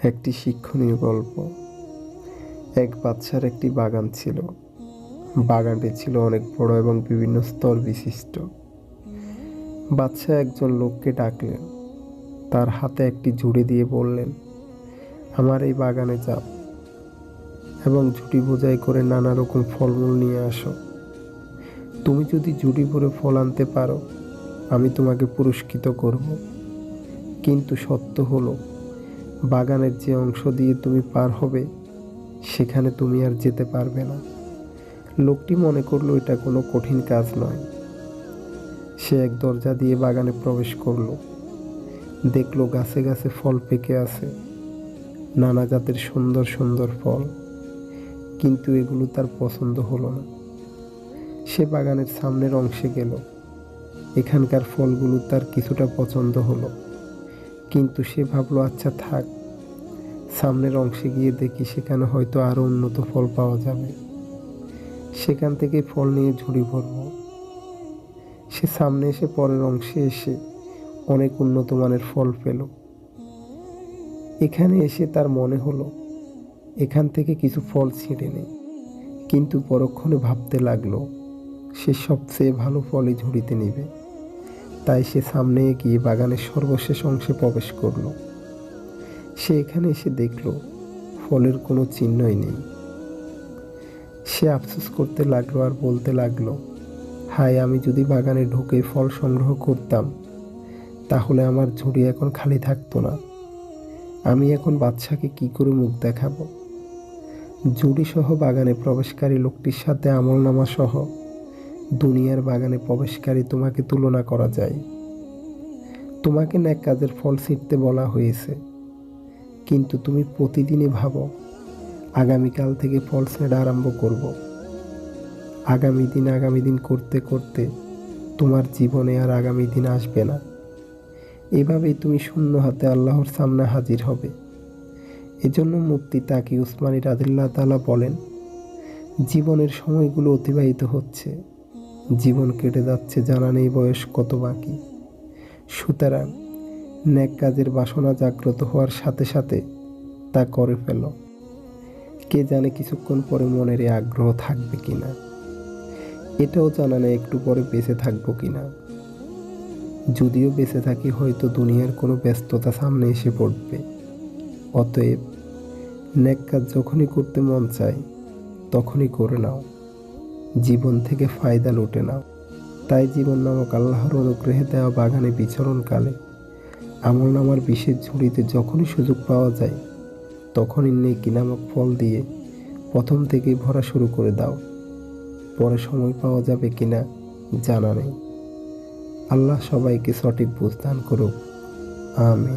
একটি শিক্ষণীয় গল্প। এক বাদশার একটি বাগান ছিল। বাগানটি ছিল অনেক বড় এবং বিভিন্ন স্তর বিশিষ্ট। বাদশা একজন লোককে ডাকলেন, তার হাতে একটি ঝুড়ি দিয়ে বললেন, আমার এই বাগানে যাও এবং ঝুড়ি বোঝাই করে নানা রকম ফলমূল নিয়ে আসো। তুমি যদি ঝুড়ি ভরে ফল আনতে পারো, আমি তোমাকে পুরস্কৃত করব। কিন্তু সত্য হলো, বাগানের যে অংশ দিয়ে তুমি পার হবে, সেখানে তুমি আর যেতে পারবে না। লোকটি মনে করলো এটা কোনো কঠিন কাজ নয়। সে এক দরজা দিয়ে বাগানে প্রবেশ করলো। দেখলো গাছে গাছে ফল পেকে আছে, নানা জাতের সুন্দর সুন্দর ফল। কিন্তু এগুলো তার পছন্দ হলো না। সে বাগানের সামনের অংশে গেল। এখানকার ফলগুলো তার কিছুটা পছন্দ হলো, কিন্তু সে ভাবলো আচ্ছা থাক, সামনের অংশে গিয়ে দেখি সেখানে হয়তো আরো উন্নত ফল পাওয়া যাবে, সেখান থেকে ফল নিয়ে ঝুড়ি ভরব। সে সামনে এসে পরের অংশে এসে অনেক উন্নত মানের ফল পেল। এখানে এসে তার মনে হলো এখান থেকে কিছু ফল ছিঁড়ে নেই, কিন্তু পরক্ষণে ভাবতে লাগলো সে সবচেয়ে ভালো ফলই ঝুড়িতে নেবে। তাই সে সামনে এগিয়ে বাগানের সর্বশেষ অংশে প্রবেশ করলো। সে এখানে এসে দেখলো ফলের কোনো চিহ্নই নেই। সে আফসোস করতে লাগলো আর বলতে লাগলো, হায়, আমি যদি বাগানে ঢুকে ফল সংগ্রহ করতাম, তাহলে আমার ঝুড়ি এখন খালি থাকতো না। আমি এখন বাদশাকে কি করে মুখ দেখাবো? ঝুড়ি সহ বাগানে প্রবেশকারী লোকটির সাথে আমলনামা সহ দুনিয়ার বাগানে প্রবেশকারী তোমাকে তুলনা করা যায়। তোমাকে নেক কাজের ফল ছিঁড়তে বলা হয়েছে, কিন্তু তুমি প্রতিদিনই ভাবো আগামীকাল থেকে ফল ছেঁড়া আরম্ভ করব। আগামী দিন করতে করতে তোমার জীবনে আর আগামী দিন আসবে না। এভাবেই তুমি শূন্য হাতে আল্লাহর সামনে হাজির হবে। এজন্য মুফতি তাকি উসমানী রাদিয়াল্লাহু তাআলা বলেন, জীবনের সময়গুলো অতিবাহিত হচ্ছে, জীবন কেটে যাচ্ছে, জানা নেই বয়স কত বাকি। সুতরাং নেক কাজের বাসনা জাগ্রত হওয়ার সাথে সাথে তা করে ফেল। কে জানে কিছুক্ষণ পরে মনের এই আগ্রহ থাকবে কিনা, এটাও জানা নেই একটু পরে বেঁচে থাকবো কিনা। যদিও বেঁচে থাকি, হয়তো দুনিয়ার কোনো ব্যস্ততা সামনে এসে পড়বে। অতএব নেক কাজ যখনই করতে মন চায় তখনই করে নাও, জীবন থেকে ফায়দা লুটে নাও। তাই জীবন নামক আল্লাহর অনুগ্রহে দেওয়া বাগানে বিচরণকালে আমলনামার বিশেষ ঝুড়িতে যখনই সুযোগ পাওয়া যায়, তখনই নেকি নামক ফল দিয়ে প্রথম থেকেই ভরা শুরু করে দাও। পরে সময় পাওয়া যাবে কিনা জানা নেই। আল্লাহ সবাইকে সঠিক বুঝ দান করুক। আমিন।